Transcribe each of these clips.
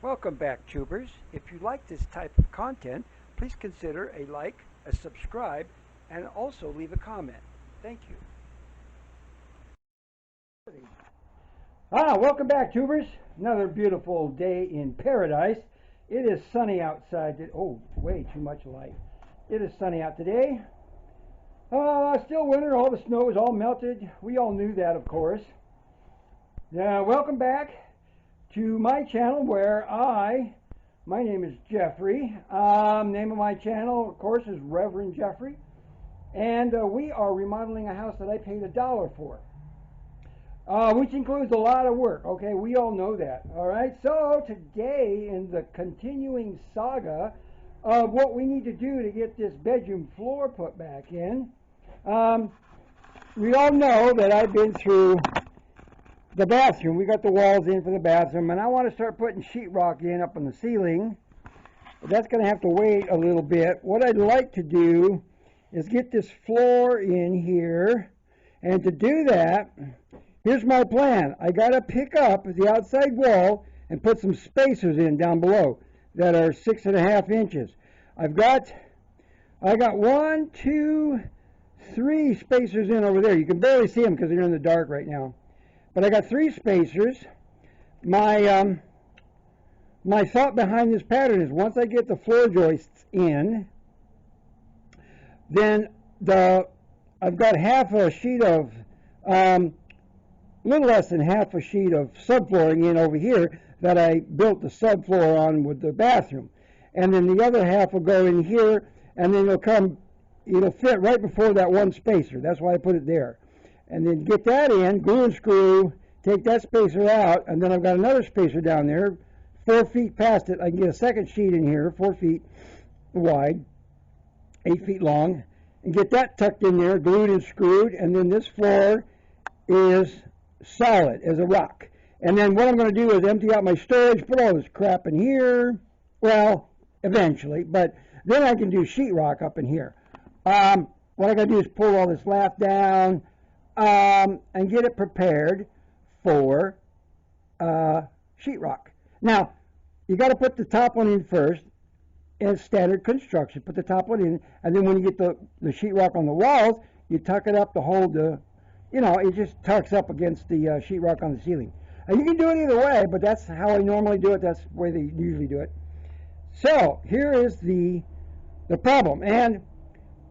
Welcome back, tubers. If you like this type of content, please consider a like, a subscribe, and also leave a comment. Thank you. Welcome back, tubers. Another beautiful day in paradise. It is sunny outside. Oh, way too much light. It is sunny out today. Still winter. All the snow is all melted. We all knew that, of course. Welcome back to my channel where my name is Jeffrey. Name of my channel, of course, is Reverend Jeffrey. And we are remodeling a house that I paid $1 for. Which includes a lot of work. Okay, we all know that. All right, so today in the continuing saga of what we need to do to get this bedroom floor put back in, we all know that I've been through the bathroom. We got the walls in for the bathroom, and I want to start putting sheetrock in up on the ceiling. But that's going to have to wait a little bit. What I'd like to do is get this floor in here, and to do that, here's my plan. I got to pick up the outside wall and put some spacers in down below that are 6.5 inches. I got 1, 2, 3 spacers in over there. You can barely see them because they're in the dark right now. But I got 3 spacers. My thought behind this pattern is once I get the floor joists in, then I've got half a sheet of, little less than half a sheet of subflooring in over here that I built the subfloor on with the bathroom. And then the other half will go in here, and then it'll fit right before that one spacer. That's why I put it there. And then get that in, glue and screw, take that spacer out, and then I've got another spacer down there, 4 feet past it. I can get a second sheet in here, 4 feet wide, 8 feet long, and get that tucked in there, glued and screwed, and then this floor is solid as a rock. And then what I'm going to do is empty out my storage, put all this crap in here, well, eventually, but then I can do sheetrock up in here. What I got to do is pull all this lath down, and get it prepared for sheetrock. Now, you got to put the top one in first, in standard construction. Put the top one in, and then when you get the sheetrock on the walls, you tuck it up to hold the, it just tucks up against the sheetrock on the ceiling. And you can do it either way, but that's how I normally do it. That's the way they usually do it. So here is the problem. And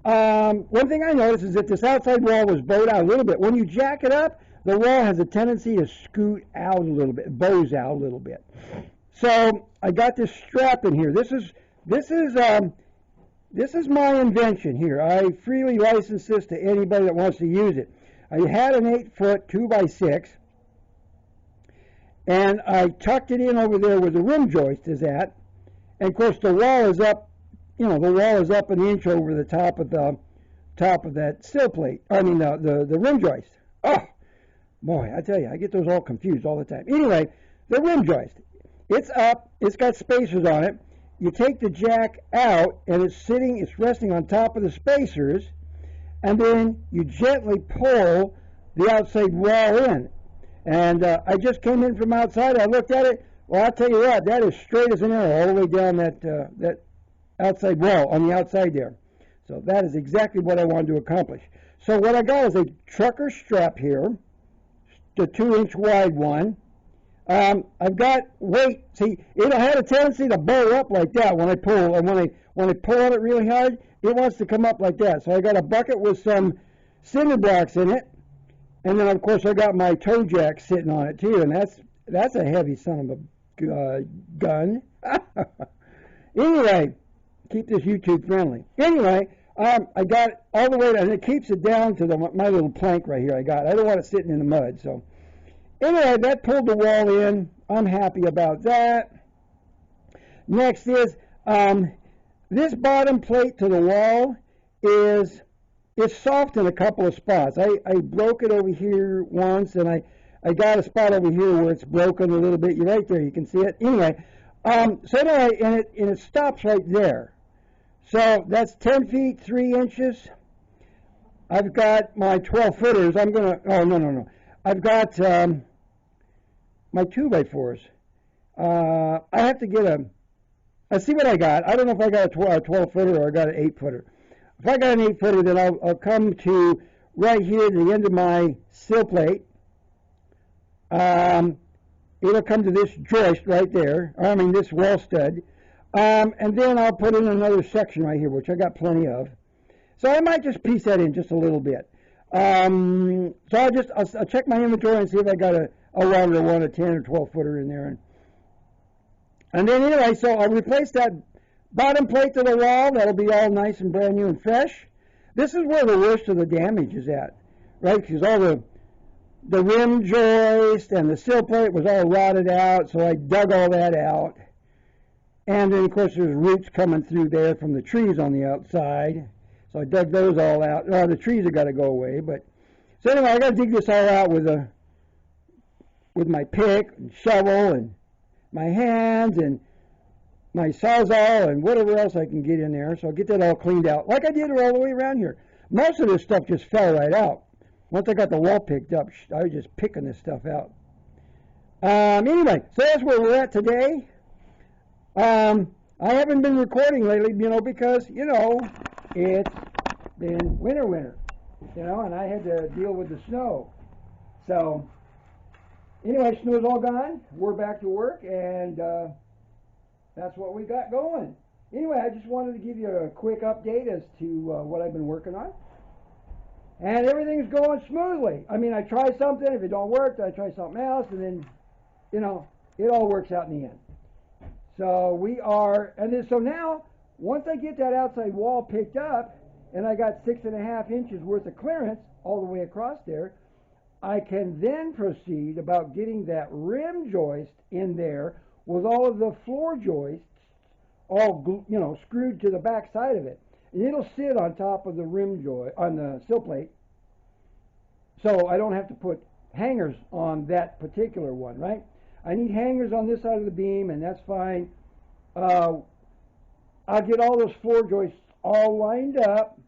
one thing I noticed is that this outside wall was bowed out a little bit. When you jack it up, the wall has a tendency to scoot out a little bit, bows out a little bit. So I got this strap in here. This is my invention here. I freely license this to anybody that wants to use it. I had an 8-foot 2x6, and I tucked it in over there where the rim joist is at. And of course the wall is up. The wall is up an inch over the top of that sill plate. I mean, the rim joist. Oh, boy, I tell you, I get those all confused all the time. Anyway, the rim joist. It's up. It's got spacers on it. You take the jack out, and it's resting on top of the spacers, and then you gently pull the outside wall in. And I just came in from outside. I looked at it. Well, I'll tell you what, that is straight as an arrow all the way down that outside wall on the outside there. So that is exactly what I wanted to accomplish. So what I got is a trucker strap here, the 2-inch wide one. I've got weight. See, it had a tendency to bow up like that when I pull, and when I pull on it really hard, it wants to come up like that. So I got a bucket with some cinder blocks in it, and then of course I got my toe jack sitting on it too, and that's a heavy son of a gun. Anyway. Keep this YouTube friendly. Anyway, I got it all the way down, and it keeps it down to my little plank right here I got. I don't want it sitting in the mud. So anyway, that pulled the wall in. I'm happy about that. Next is this bottom plate to the wall it's soft in a couple of spots. I broke it over here once, and I got a spot over here where it's broken a little bit. You're right there. You can see it. Anyway, so anyway, and it stops right there. So that's 10 feet, 3 inches. I've got my 12-footers. Oh, no. I've got my 2x4s. I have to get let's see what I got. I don't know if I got a 12 footer or I got an 8 footer. If I got an 8 footer, then I'll come to right here to the end of my sill plate. It'll come to this joist right there. I mean, this wall stud. And then I'll put in another section right here, which I got plenty of. So I might just piece that in just a little bit. So I'll check my inventory and see if I got a longer one, a 10 or 12 footer in there. And then anyway, so I'll replace that bottom plate to the wall. That'll be all nice and brand new and fresh. This is where the worst of the damage is at, right? Because all the rim joist and the sill plate was all rotted out, so I dug all that out. And then, of course, there's roots coming through there from the trees on the outside. So I dug those all out. Oh, the trees have got to go away. But so anyway, I got to dig this all out with my pick and shovel and my hands and my sawzall and whatever else I can get in there. So I'll get that all cleaned out, like I did all the way around here. Most of this stuff just fell right out. Once I got the wall picked up, I was just picking this stuff out. Anyway, so that's where we're at today. I haven't been recording lately, because, it's been winter, and I had to deal with the snow. So, anyway, snow's all gone. We're back to work, and that's what we got going. Anyway, I just wanted to give you a quick update as to what I've been working on. And everything's going smoothly. I mean, I try something. If it don't work, then I try something else, and then, it all works out in the end. So so now, once I get that outside wall picked up, and I got 6.5 inches worth of clearance all the way across there, I can then proceed about getting that rim joist in there with all of the floor joists all, screwed to the back side of it. And it'll sit on top of the rim joist, on the sill plate, so I don't have to put hangers on that particular one, right? I need hangers on this side of the beam, and that's fine. I'll get all those floor joists all lined up.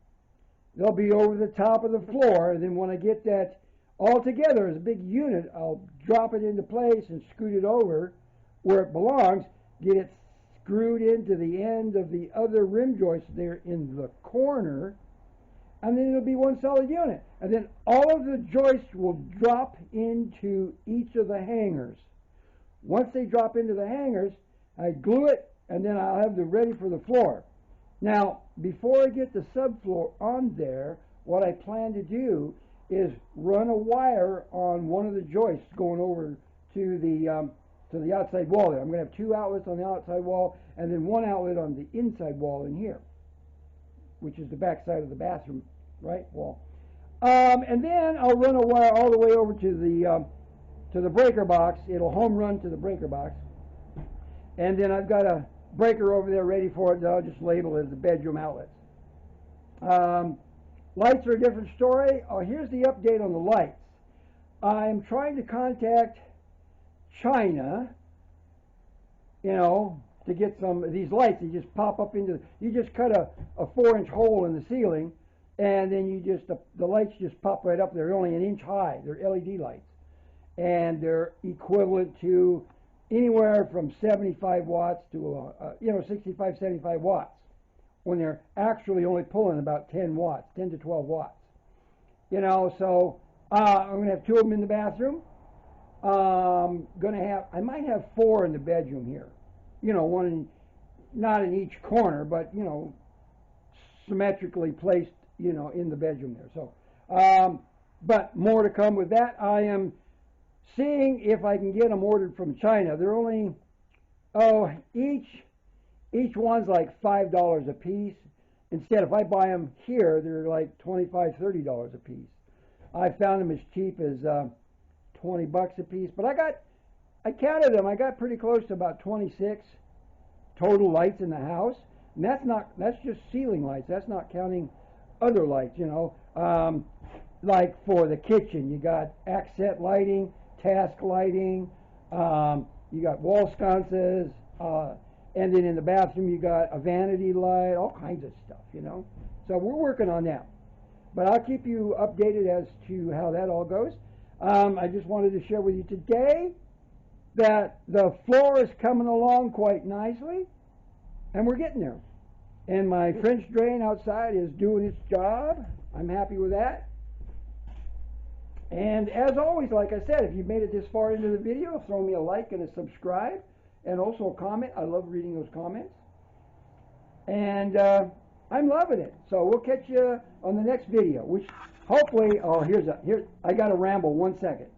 They'll be over the top of the floor, and then when I get that all together as a big unit, I'll drop it into place and scoot it over where it belongs, get it screwed into the end of the other rim joist there in the corner, and then it'll be one solid unit. And then all of the joists will drop into each of the hangers. Once they drop into the hangers, I glue it, and then I'll have it ready for the floor. Now, before I get the subfloor on there, what I plan to do is run a wire on one of the joists going over to the outside wall there. I'm going to have 2 outlets on the outside wall, and then 1 outlet on the inside wall in here, which is the back side of the bathroom, right, wall. And then I'll run a wire all the way over to the breaker box. It'll home run to the breaker box. And then I've got a breaker over there ready for it that I'll just label as the bedroom outlets. Lights are a different story. Oh, here's the update on the lights. I'm trying to contact China, to get some of these lights. They just pop up you just cut a 4-inch hole in the ceiling, and then the lights just pop right up there. They're only 1 inch high. They're LED lights. And they're equivalent to anywhere from 75 watts to 65, 75 watts, when they're actually only pulling about 10 to 12 watts. So I'm going to have 2 of them in the bathroom. I might have 4 in the bedroom here. One not in each corner, but symmetrically placed, in the bedroom there. So, but more to come with that. I am seeing if I can get them ordered from China. They're only, each one's like $5 a piece. Instead, if I buy them here, they're like $25, $30 a piece. I found them as cheap as $20 a piece. But I counted them. I got pretty close to about 26 total lights in the house. And that's just ceiling lights. That's not counting other lights, like for the kitchen, you got accent lighting, task lighting, you got wall sconces, and then in the bathroom you got a vanity light, all kinds of stuff, So we're working on that. But I'll keep you updated as to how that all goes. I just wanted to share with you today that the floor is coming along quite nicely, and we're getting there. And my French drain outside is doing its job. I'm happy with that. And as always, like I said, if you've made it this far into the video, throw me a like and a subscribe, and also a comment. I love reading those comments. And I'm loving it. So we'll catch you on the next video, which hopefully, I got to ramble 1 second.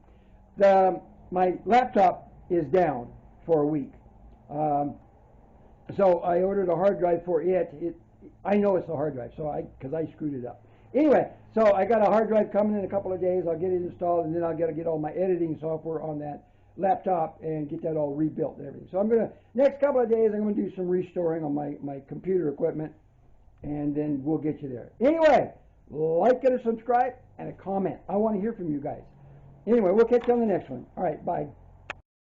My laptop is down for a week. So I ordered a hard drive for it. I know it's a hard drive, because I screwed it up. Anyway, so I got a hard drive coming in a couple of days. I'll get it installed, and then I'll get all my editing software on that laptop and get that all rebuilt and everything. So next couple of days, I'm going to do some restoring on my computer equipment, and then we'll get you there. Anyway, like and a subscribe and a comment. I want to hear from you guys. Anyway, we'll catch you on the next one. All right, bye.